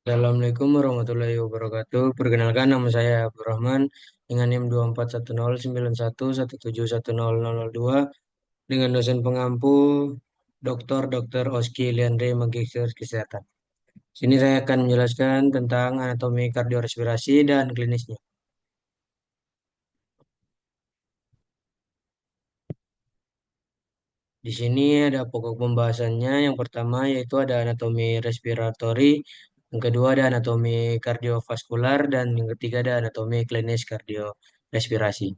Assalamualaikum warahmatullahi wabarakatuh. Perkenalkan nama saya Abdurrahman dengan NIM 24109171710002 dengan dosen pengampu Dr. Oski Liandre Magister Kesehatan. Sini saya akan menjelaskan tentang anatomi kardiorespirasi dan klinisnya. Di sini ada pokok pembahasannya. Yang pertama yaitu ada anatomi respiratori, yang kedua ada anatomi kardiovaskular, dan yang ketiga ada anatomi klinis kardiorespirasi.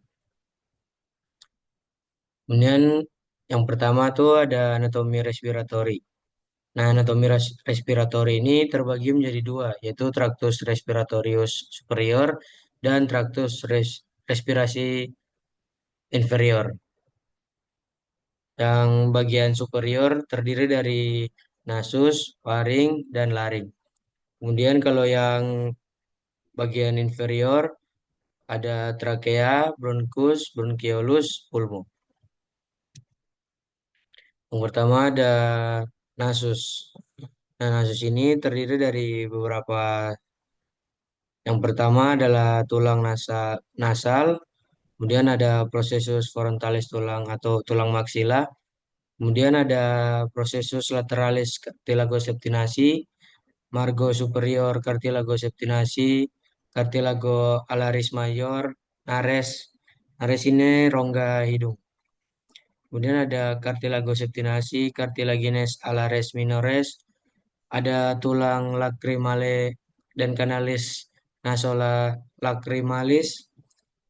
Kemudian yang pertama tuh ada anatomi respiratori. Nah, anatomi respiratori ini terbagi menjadi dua, yaitu traktus respiratorius superior dan traktus respirasi inferior. Yang bagian superior terdiri dari nasus, faring, dan laring. Kemudian kalau yang bagian inferior ada trakea, bronkus, bronkiolus, pulmo. Yang pertama ada nasus. Nah, nasus ini terdiri dari beberapa. Yang pertama adalah tulang nasal, kemudian ada prosesus frontalis tulang atau tulang maksila, kemudian ada prosesus lateralis cartilago septinasi, margo superior cartilago septinasi, cartilago alaris mayor, nares. Nares ini rongga hidung. Kemudian ada cartilago septinasi, cartilagines alares minores, ada tulang lacrimale dan kanalis nasola lacrimalis.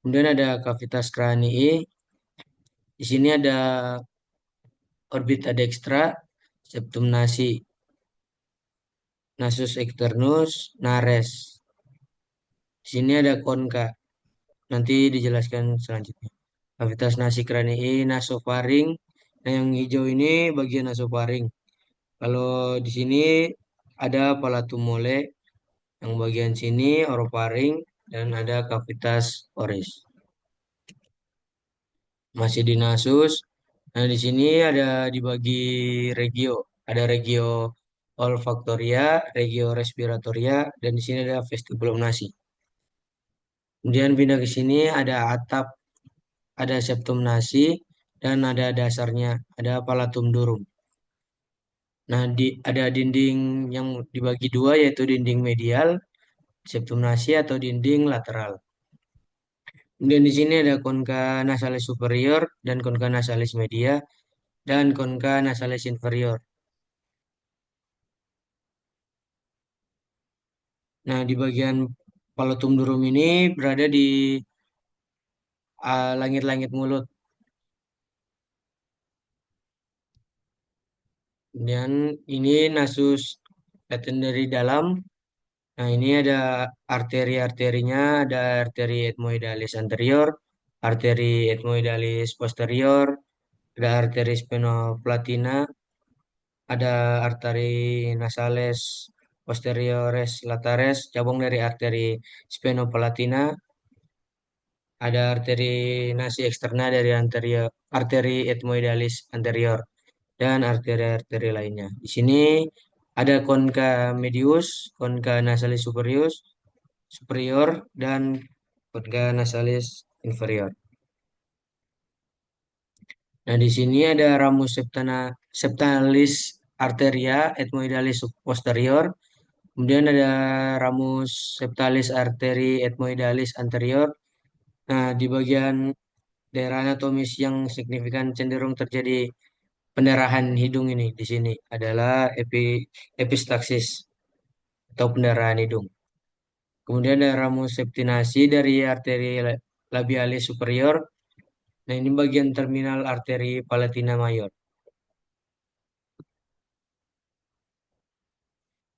Kemudian ada cavitas cranii. Di sini ada orbita dextra, septum nasi, nasus externus, nares. Di sini ada konka. Nanti dijelaskan selanjutnya. Cavitas nasi cranii, nasofaring. Nah, yang hijau ini bagian nasofaring. Kalau di sini ada palatum mole, yang bagian sini orofaring, dan ada cavitas oris. Masih di nasus. Nah, di sini ada dibagi regio. Ada regio olfaktoria, regio respiratoria, dan di sini ada vestibulum nasi. Kemudian pindah ke sini ada atap, ada septum nasi, dan ada dasarnya, ada palatum durum. Nah, ada dinding yang dibagi dua, yaitu dinding medial, septum nasi, atau dinding lateral. Kemudian di sini ada conca nasalis superior dan conca nasalis media dan conca nasalis inferior. Nah, di bagian palatum durum ini berada di langit-langit mulut. Kemudian ini nasus kelihatan dari dalam. Nah, ini ada arteri-arterinya, ada arteri ethmoidalis anterior, arteri ethmoidalis posterior, ada arteri sphenoplatina, ada arteri nasales posteriores latares, cabang dari arteri sphenoplatina, ada arteri nasi eksterna dari arteri ethmoidalis anterior, dan arteri-arteri lainnya. Di sini ada conca medius, conca nasalis superior, dan conca nasalis inferior. Nah, di sini ada ramus septalis arteria ethmoidalis posterior. Kemudian ada ramus septalis arteri ethmoidalis anterior. Nah, di bagian daerah anatomis yang signifikan cenderung terjadi pendarahan hidung ini di sini adalah epistaksis atau pendarahan hidung. Kemudian ada ramus septinasi dari arteri labialis superior. Nah, ini bagian terminal arteri palatina mayor.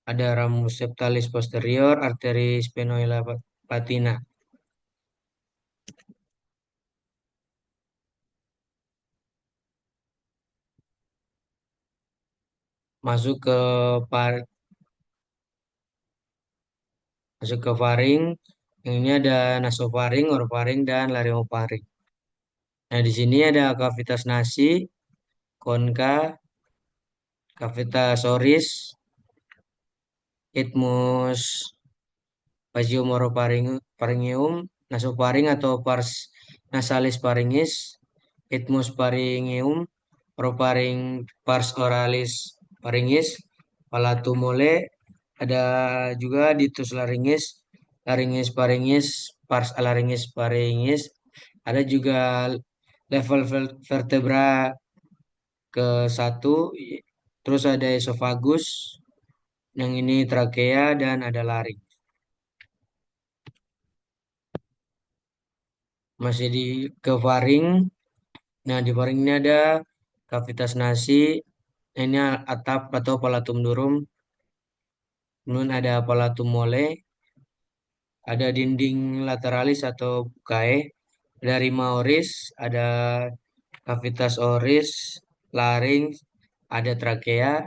Ada ramus septalis posterior, arteri sphenoida patina. Masuk ke par, masuk ke faring. Yang ini ada nasofaring, orofaring, dan laryngofaring. Nah, di sini ada kavitas nasi, konka, cavitas oris, Isthmus phaeomorrhoparingeum, nasofaring atau pars nasalis pharyngeus, Isthmus pharyngeum, orofaring pars oralis pharyngeus, palatum mole, ada juga ditus laryngeus, laryngeus pharyngeus, pars alaryngis pharyngeus, ada juga level vertebra ke satu, terus ada esophagus, yang ini trakea dan ada laring. Masih di ke faring. Nah, di faring ini ada kavitas nasi, ini atap atau palatum durum, kemudian ada palatum mole, ada dinding lateralis atau bukae, ada rima oris, ada kavitas oris, laring, ada trakea,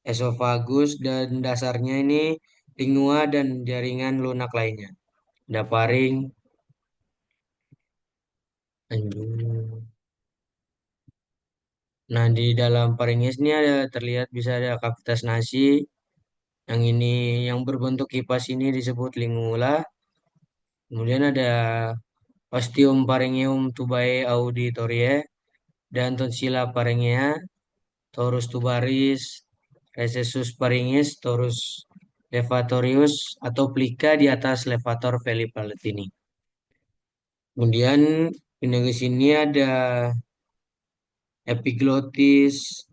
esofagus, dan dasarnya ini lingua dan jaringan lunak lainnya. Ada faring, anjing. Nah, di dalam faringes ini ada terlihat bisa ada kavitas nasi. Yang ini yang berbentuk kipas ini disebut lingula. Kemudian ada ostium pharyngeum tubae auditorie dan tonsilla pharyngea, torus tubaris, recessus pharyngeus, torus levatorius atau plika di atas levator veli palatini. Kemudian di sini ada epiglottis,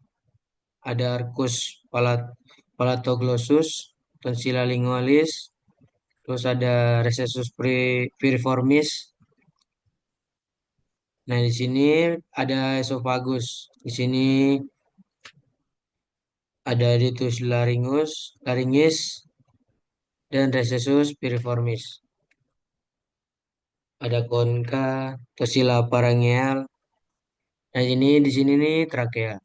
ada arcus palatoglossus, tonsilla lingualis, terus ada recessus piriformis. Nah, di sini ada esophagus. Di sini ada ditus laringis, dan recessus piriformis. Ada konka, tosila parangeal. Nah, ini di sini nih trakea.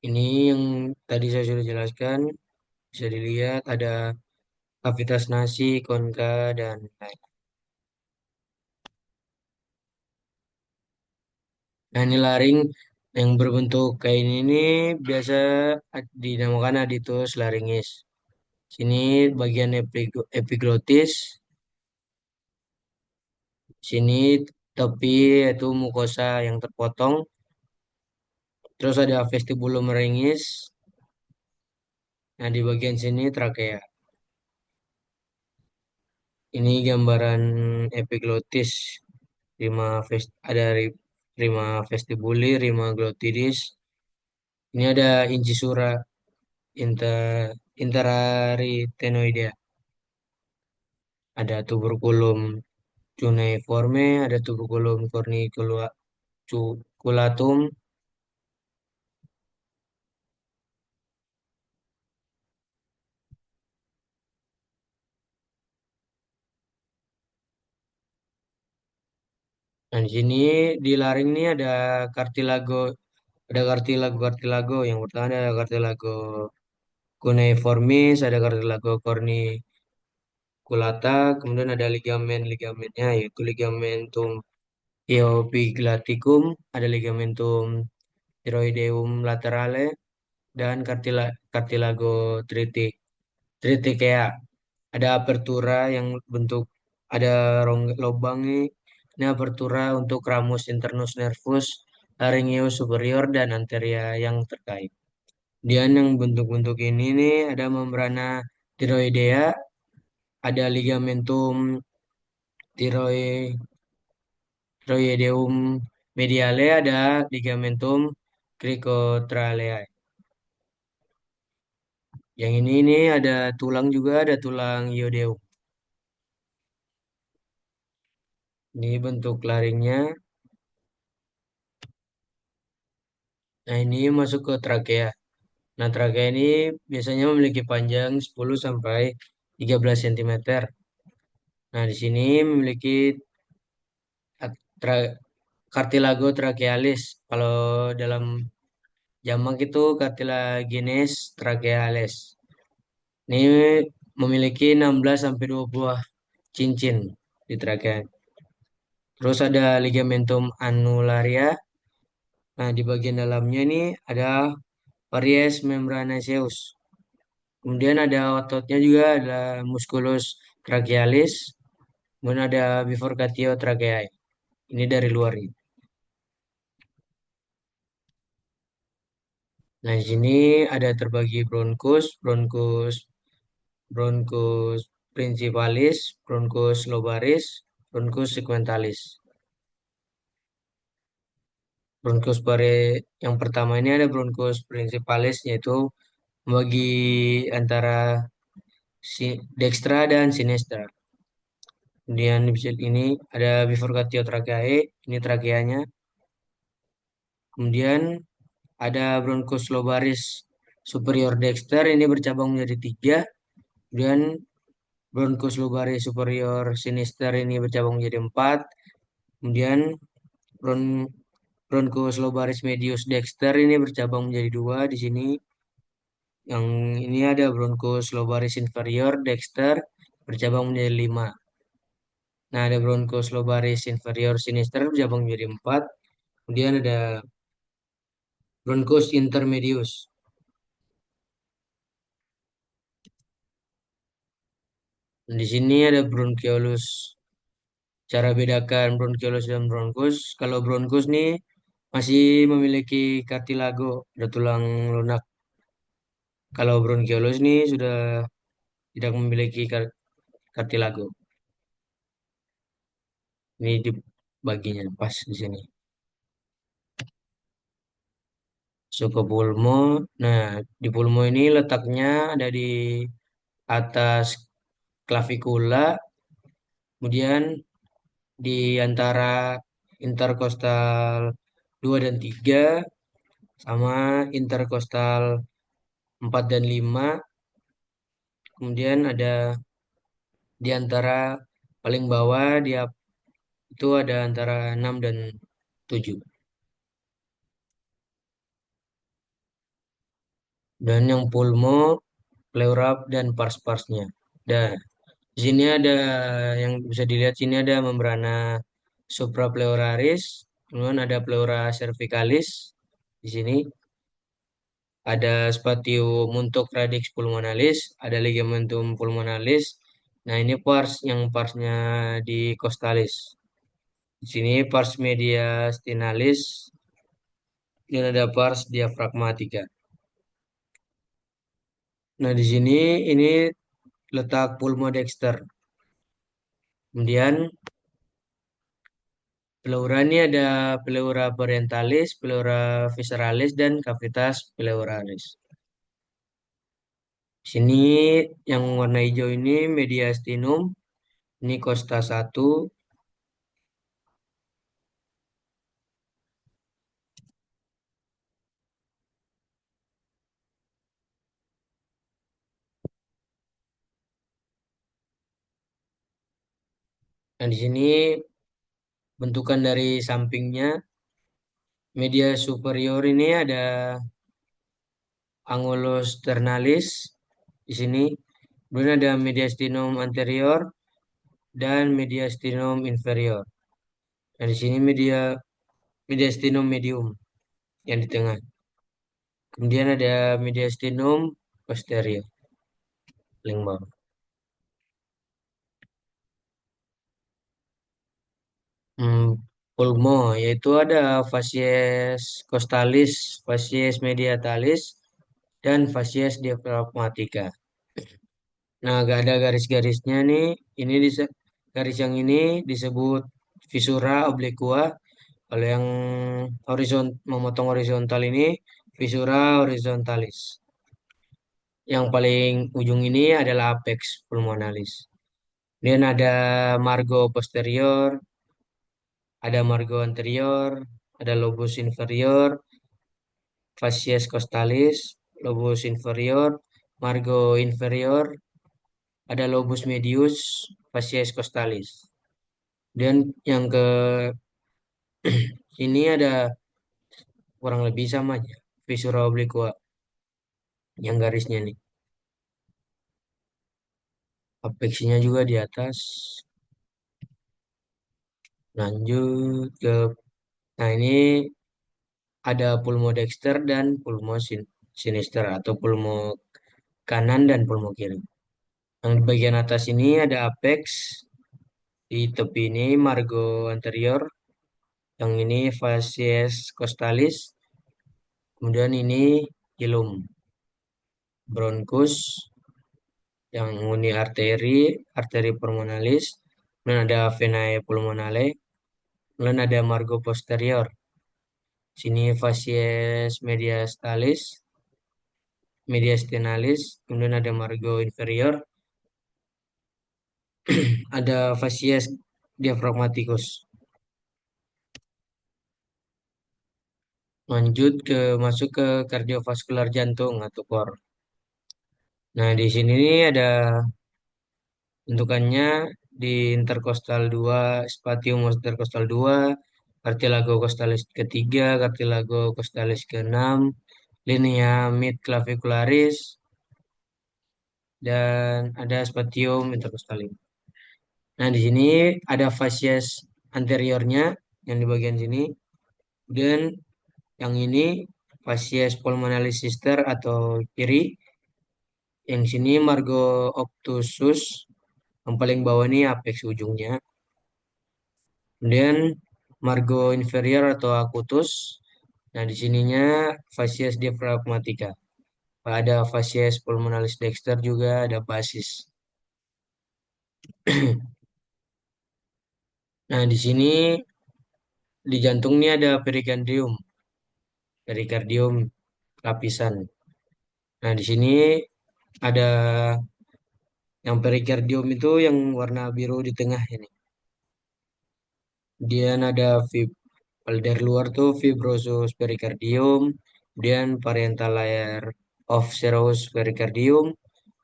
Ini yang tadi saya sudah jelaskan. Bisa dilihat ada kavitas nasi, konka, dan lain. Nah, ini laring yang berbentuk kayak ini biasa dinamakan aditus laringis. Sini bagian epiglotis, sini tepi yaitu mukosa yang terpotong. Terus ada vestibulum ringis. Nah, di bagian sini trakea. Ini gambaran epiglotis. Ada rima vestibuli, rima glottidis. Ini ada incisura interaritenoidea. Ada tuberculum cuneiforme, ada tuberculum corniculatum. Nah, di sini di laring ini cartilago, ada cartilago. Yang pertama ada cartilago cuneiformis, ada cartilago corniculata, kemudian ada ligamennya yaitu ligamentum iopiglaticum, ada ligamentum thyroideum laterale, dan cartilago triticea. Ada apertura yang bentuk ada lubang nih. Ini apertura untuk ramus internus nervus, laryngeus superior dan anteria yang terkait. Kemudian yang bentuk-bentuk ini nih ada membrana tiroidea, ada ligamentum thyroideum mediale, ada ligamentum cricotraleae. Yang ini nih ada tulang juga, ada tulang iodeum. Ini bentuk laringnya. Nah, ini masuk ke trakea. Nah, trakea ini biasanya memiliki panjang 10 sampai 13 cm. Nah, di sini memiliki tra- cartilago trachealis. Kalau dalam jamak itu cartilaginous trachealis. Ini memiliki 16 sampai 20 cincin. di trakea. Terus ada ligamentum annularia. Nah, di bagian dalamnya ini ada varies membranaceus. Kemudian ada ototnya juga, ada musculus trachealis. Kemudian ada bifurcatio tracheae. Ini dari luar ini. Nah, di sini ada terbagi bronkus, bronkus principalis, bronkus lobaris, bronkus segmentalis. Bronkus yang pertama ini ada bronkus principalis, yaitu membagi antara dextra dan sinistra. Kemudian di episode ini ada bifurcatio tracheae, ini trakeanya. Kemudian ada bronkus lobaris superior dexter, ini bercabang menjadi tiga. Kemudian bronkus lobaris superior sinister ini bercabang menjadi empat. Kemudian bron bronkus lobaris medius dexter ini bercabang menjadi dua di sini. Yang ini ada bronkus lobaris inferior dexter bercabang menjadi lima. Nah, ada bronkus lobaris inferior sinister bercabang menjadi empat. Kemudian ada bronkus intermedius. Dan di sini ada bronchiolus. Cara bedakan bronchiolus dan bronkus. Kalau bronkus nih masih memiliki kartilago, ada tulang lunak. Kalau bronchiolus nih sudah tidak memiliki kartilago. Ini di baginya pas di sini. Suku pulmo. Nah, di pulmo ini letaknya ada di atas klavikula, kemudian di antara interkostal 2 dan 3 sama interkostal 4 dan 5. Kemudian ada di antara paling bawah dia itu ada antara 6 dan 7. Dan yang pulmo, pleura dan pars-parsnya. Dan di sini ada yang bisa dilihat, sini ada membrana suprapleuraris, kemudian ada pleura cervicalis di sini, ada spatium untuk radix pulmonalis, ada ligamentum pulmonalis. Nah, ini parsnya di costalis. Di sini pars mediastinalis dan ada pars diafragmatica. Nah, di sini ini letak pulmodexter. Kemudian pleura ini ada pleura parentalis, pleura visceralis, dan cavitas pleuralis. Sini yang warna hijau ini mediastinum, ini costa 1, dan di sini bentukan dari sampingnya, media superior ini ada angulus ternalis di sini, kemudian ada mediastinum anterior dan mediastinum inferior. Dan di sini mediastinum medium yang di tengah. Kemudian ada mediastinum posterior paling bawah. Hmm, pulmo yaitu ada facies costalis, facies mediatalis, dan facies diaphragmatica. Nah, gak ada garis-garisnya nih. Garis yang ini disebut visura obliqua. Kalau yang memotong horizontal ini visura horizontalis. Yang paling ujung ini adalah apex pulmonalis. Kemudian ada margo posterior, ada margo anterior, ada lobus inferior, facies costalis, lobus inferior, margo inferior, ada lobus medius, facies costalis. Dan yang ke sini ada kurang lebih sama aja, viscera obliqua yang garisnya nih. Apeksinya juga di atas. Lanjut ke, nah ini ada pulmodexter dan sinister atau pulmo kanan dan pulmo kiri. Yang di bagian atas ini ada apex, di tepi ini margo anterior, yang ini facies costalis, kemudian ini hilum, bronchus, yang ini arteri pulmonalis, kemudian ada venae pulmonale, kemudian ada margo posterior, sini facies mediastinalis, kemudian ada margo inferior, ada facies diaphragmaticus. Lanjut ke masuk ke kardiovaskular jantung atau core. Nah, di sini nih ada bentukannya di interkostal 2, spatium interkostal 2, cartilago costalis ketiga, cartilago costalis keenam, linea mid clavicularis, dan ada spatium intercostalis. Nah, di sini ada facies anteriornya yang di bagian sini. Dan yang ini facies pulmonalis sister atau kiri. Yang sini margo obtusus, yang paling bawah ini apex ujungnya. Kemudian margo inferior atau acutus. Nah, di sininya facies diaphragmatica. Ada facies pulmonalis dexter juga ada basis. Nah, di sini di jantung ini ada perikardium lapisan. Nah, di sini ada yang perikardium itu yang warna biru di tengah ini. Kemudian ada kalau dari luar tuh fibrosus pericardium, kemudian parietal layer of serous pericardium.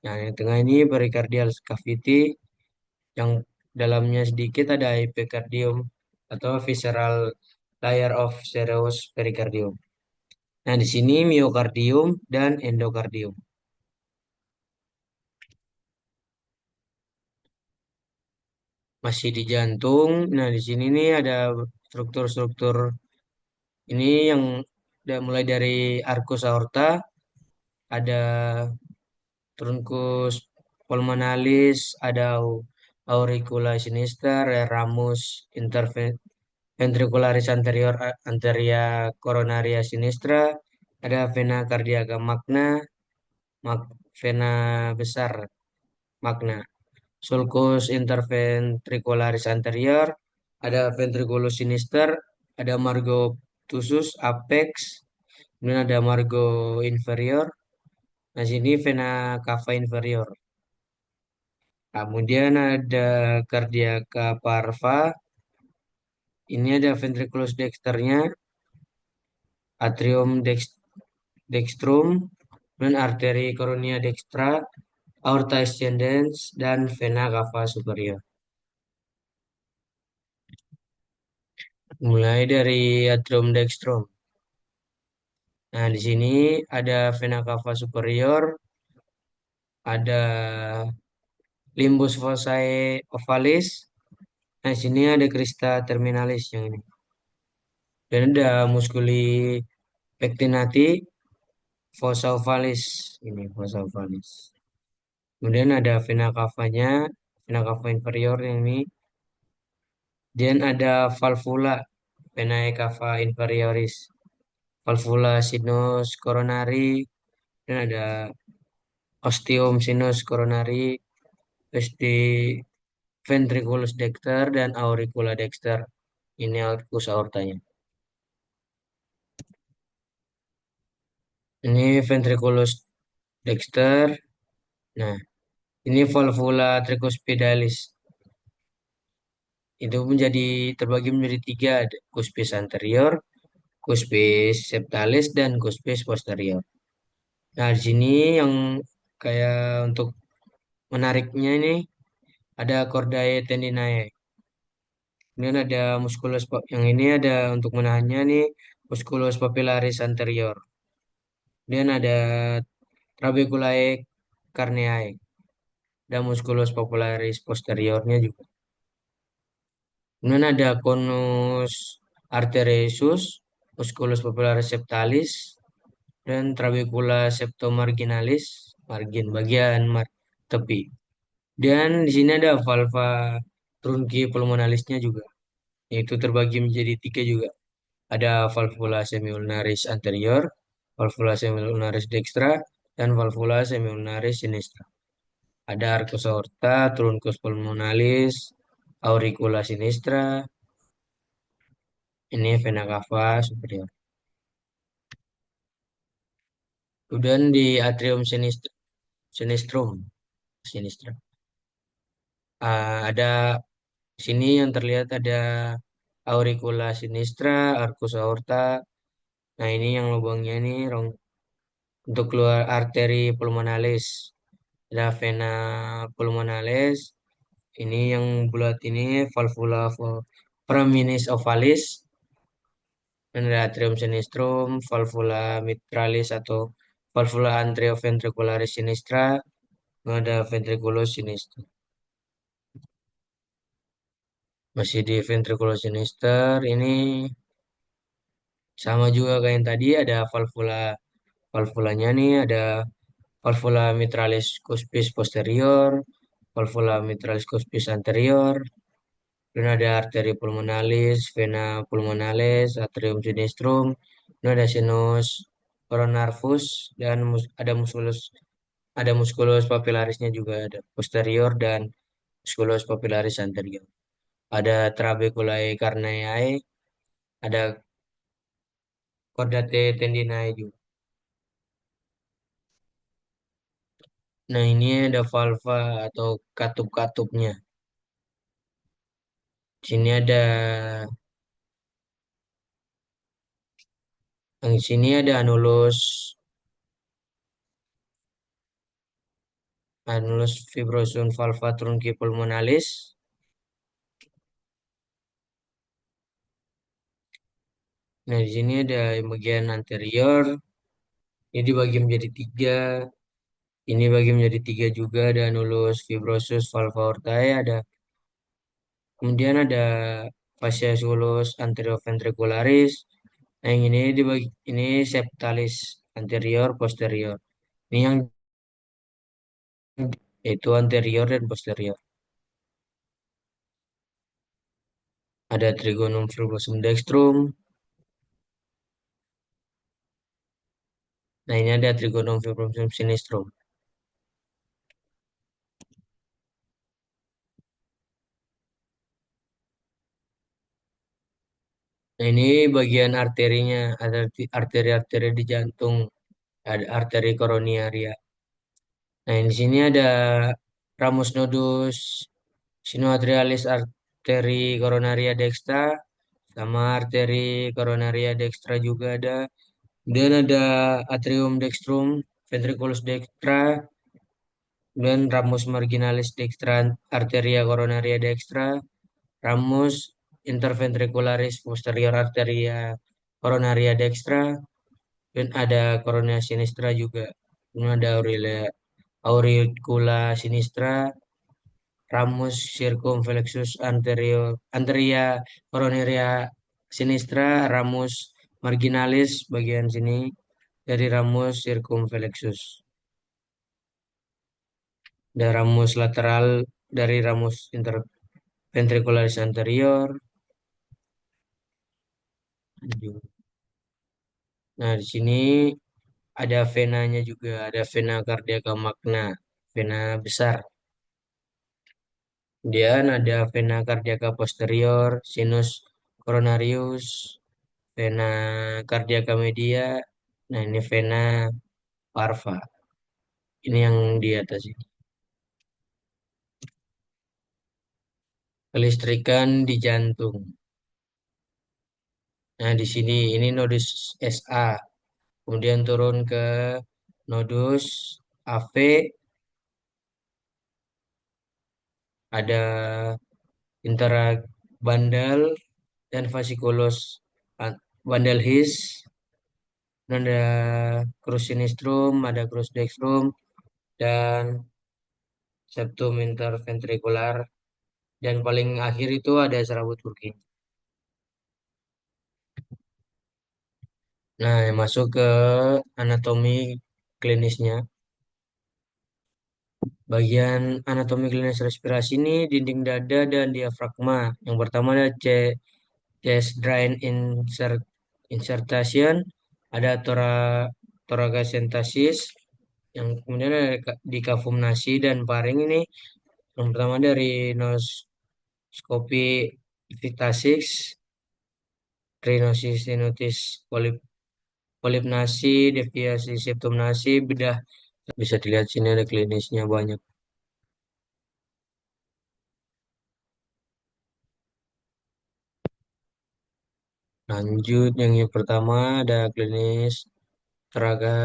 Nah, yang tengah ini pericardial cavity, yang dalamnya sedikit ada epicardium atau visceral layer of serous pericardium. Nah, di sini miokardium dan endokardium. Masih di jantung. Nah, di sini nih ada struktur-struktur ini yang udah mulai dari arcus aorta, ada truncus pulmonalis, ada auricula sinister, ramus interventricularis anteria coronaria sinistra, ada vena cardiaca magna, vena besar magna, sulcus interventricularis anterior, ada ventriculus sinister, ada margo obtusus apex, kemudian ada margo inferior. Nah, sini vena cava inferior. Kemudian ada cardiaca parva. Ini ada ventriculus dexternya, atrium dextrum, dan arteri coronia dextra, aorta ascendens, dan vena cava superior. Mulai dari atrium dextrum. Nah, di sini ada vena cava superior, ada limbus fossae ovalis. Nah, di sini ada crista terminalis yang ini. Dan ada musculi pectinati, fossa ovalis. Ini fossa ovalis. Kemudian ada vena cavanya, vena cava inferior yang ini. Dan ada valvula, venae cava inferioris, valvula sinus coronari, dan ada ostium sinus coronari, terus di ventriculus dexter dan auricula dexter. Ini arcus aortanya. Ini ventriculus dexter. Nah, ini valvula tricuspidalis. Itu menjadi terbagi menjadi tiga, ada cuspis anterior, cuspis septalis, dan cuspis posterior. Nah, di sini yang kayak untuk menariknya ini ada chordae tendinae. Kemudian ada yang ini ada untuk menahannya nih musculus papillaris anterior. Kemudian ada trabeculae carneae. Dan musculus papillaris posteriornya juga. Kemudian ada conus arteriosus, musculus papularis septalis, dan trabecula septomarginalis, margin bagian tepi. Dan di sini ada valva trunki pulmonalisnya juga, yaitu terbagi menjadi tiga juga. Ada valvula semiulnaris anterior, valvula semiulnaris dextra, dan valvula semiulnaris sinistra. Ada arcus aorta, truncus pulmonalis, auricula sinistra, ini vena cava superior. Kemudian di atrium sinistrum, sinistra. Ada sini yang terlihat ada auricula sinistra, arcus aorta. Nah, ini yang lubangnya ini untuk keluar arteri pulmonalis. Ada vena pulmonalis. Ini yang bulat ini valvula foraminis ovalis. Dan ada atrium sinistrum, valvula mitralis atau valvula anterioventricularis sinistra. Dan ada ventriculus sinistrum. Masih di ventriculus sinister ini sama juga kayak yang tadi ada valvulanya nih ada valvula mitralis cuspis posterior, valvula mitralis cuspis anterior, dan ada arteri pulmonalis, vena pulmonalis, atrium sinistrum, dan ada sinus coronarvus dan ada musculus papilarisnya juga ada posterior dan musculus papilaris anterior. Ada trabeculae carneae, ada chordate tendinae juga. Nah, ini ada valva atau katup-katupnya. Sini ada, yang sini ada anulus fibrosum valva trunki pulmonalis. Nah, di sini ada yang bagian anterior. Ini dibagi menjadi tiga. Ini bagi menjadi tiga juga. Ada anulus fibrosus valva aortae. Kemudian ada fascia sulus anterioventricularis. Nah, yang ini dibagi, ini septalis anterior posterior. Ini yang itu anterior dan posterior. Ada trigonum fibrosum dextrum. Nah, ini ada trigonum fibrosum sinistrum. Nah, ini bagian arterinya, ada arteri-arteri di jantung, ada arteri koronaria. Nah, di sini ada ramus nodus sinuatrialis arteri koronaria dextra, sama arteri koronaria dextra juga ada. Dan ada atrium dextrum, ventriculus dextra, dan ramus marginalis dextra, arteria koronaria dextra, ramus interventricularis posterior arteria koronaria dextra, dan ada kornea sinistra juga. Ini ada auricula sinistra, ramus circumflexus anteria coronaria sinistra, ramus marginalis bagian sini dari ramus circumflexus. Ada ramus lateral dari ramus interventricularis anterior. Nah, di sini ada venanya juga, ada vena cardiaca magna, vena besar. Kemudian ada vena cardiaca posterior, sinus coronarius, vena cardiaca media. Nah, ini vena parva. Ini yang di atas ini. Kelistrikan di jantung. Nah, di sini ini nodus SA. Kemudian turun ke nodus AV, ada interabundal dan fasciculus bundle his. Ada crus sinistrum, ada crus dextrum, dan septum interventricular Dan paling akhir itu ada serabut Purkinje. Nah, yang masuk ke anatomi klinisnya. Bagian anatomi klinis respirasi ini dinding dada dan diafragma. Yang pertama ada chest drain insertion, ada thoracentesis, yang kemudian ada di cavum nasi dan paring ini. Yang pertama dari noskopi vitasis, rhinosis sinutis polip nasi, deviasi septum nasi, bedah. Bisa dilihat sini ada klinisnya banyak. Lanjut, yang pertama ada klinis tenaga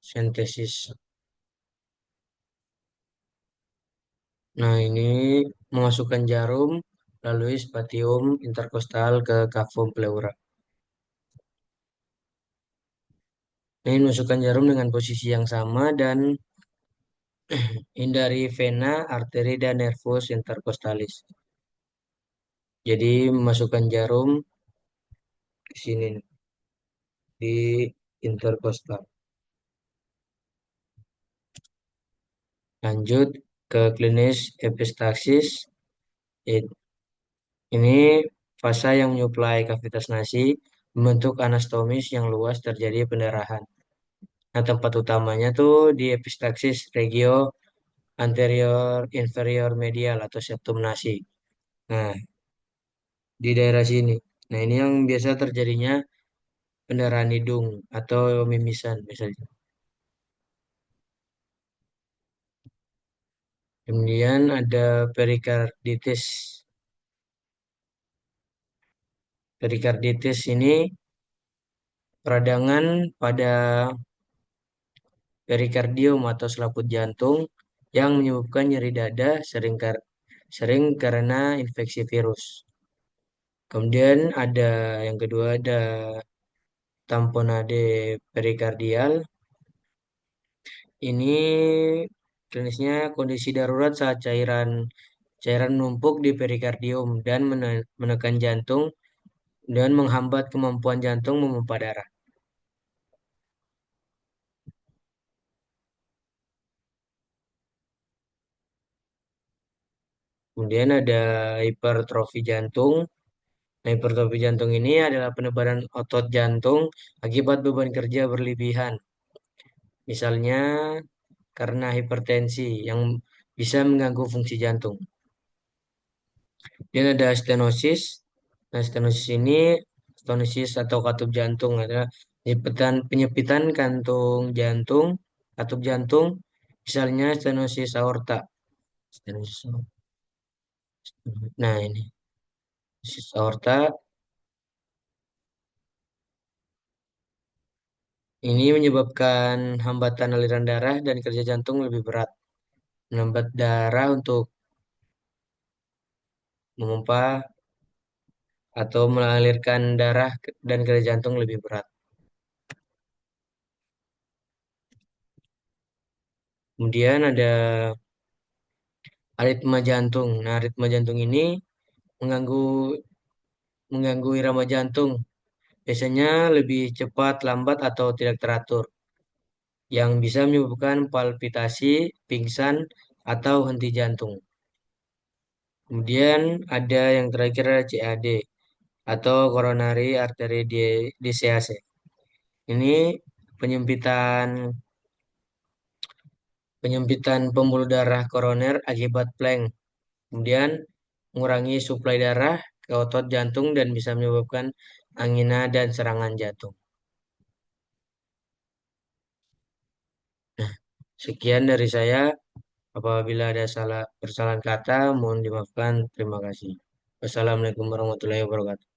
sintesis. Nah, ini memasukkan jarum melalui spatium interkostal ke cavum pleura. Nah, ini masukkan jarum dengan posisi yang sama dan hindari vena, arteri, dan nervus intercostalis. Jadi, memasukkan jarum ke sini di interkostal. Lanjut ke klinis epistaxis. Ini fasa yang menyuplai kavitas nasi membentuk anastomis yang luas terjadi pendarahan. Nah, tempat utamanya tuh di epistaxis regio anterior inferior medial atau septum nasi. Nah, di daerah sini. Nah, ini yang biasa terjadinya pendarahan hidung atau mimisan misalnya. Kemudian ada perikarditis. Perikarditis ini peradangan pada perikardium atau selaput jantung yang menyebabkan nyeri dada sering karena infeksi virus. Kemudian ada yang kedua ada tamponade perikardial. Ini klinisnya kondisi darurat saat cairan menumpuk di perikardium dan menekan jantung dan menghambat kemampuan jantung memompa darah. Kemudian ada hipertrofi jantung. Nah, hipertrofi jantung ini adalah penebalan otot jantung akibat beban kerja berlebihan. Misalnya karena hipertensi yang bisa mengganggu fungsi jantung. Dan ada stenosis. Nah, stenosis atau katup jantung adalah penyepitan kantung jantung, katup jantung, misalnya stenosis aorta. Stenosis aorta. Nah, ini stenosis aorta ini menyebabkan hambatan aliran darah dan kerja jantung lebih berat. Melambat darah untuk memompa atau mengalirkan darah dan kerja jantung lebih berat. Kemudian ada aritma jantung. Nah, aritma jantung ini mengganggu mengganggu irama jantung. Biasanya lebih cepat, lambat, atau tidak teratur. Yang bisa menyebabkan palpitasi, pingsan, atau henti jantung. Kemudian ada yang terakhir ada CAD atau coronary artery disease. Ini penyempitan penyempitan pembuluh darah koroner akibat plank. Kemudian mengurangi suplai darah ke otot jantung dan bisa menyebabkan angina dan serangan jantung. Nah, sekian dari saya. Apabila ada kesalahan kata, mohon dimaafkan. Terima kasih. Wassalamualaikum warahmatullahi wabarakatuh.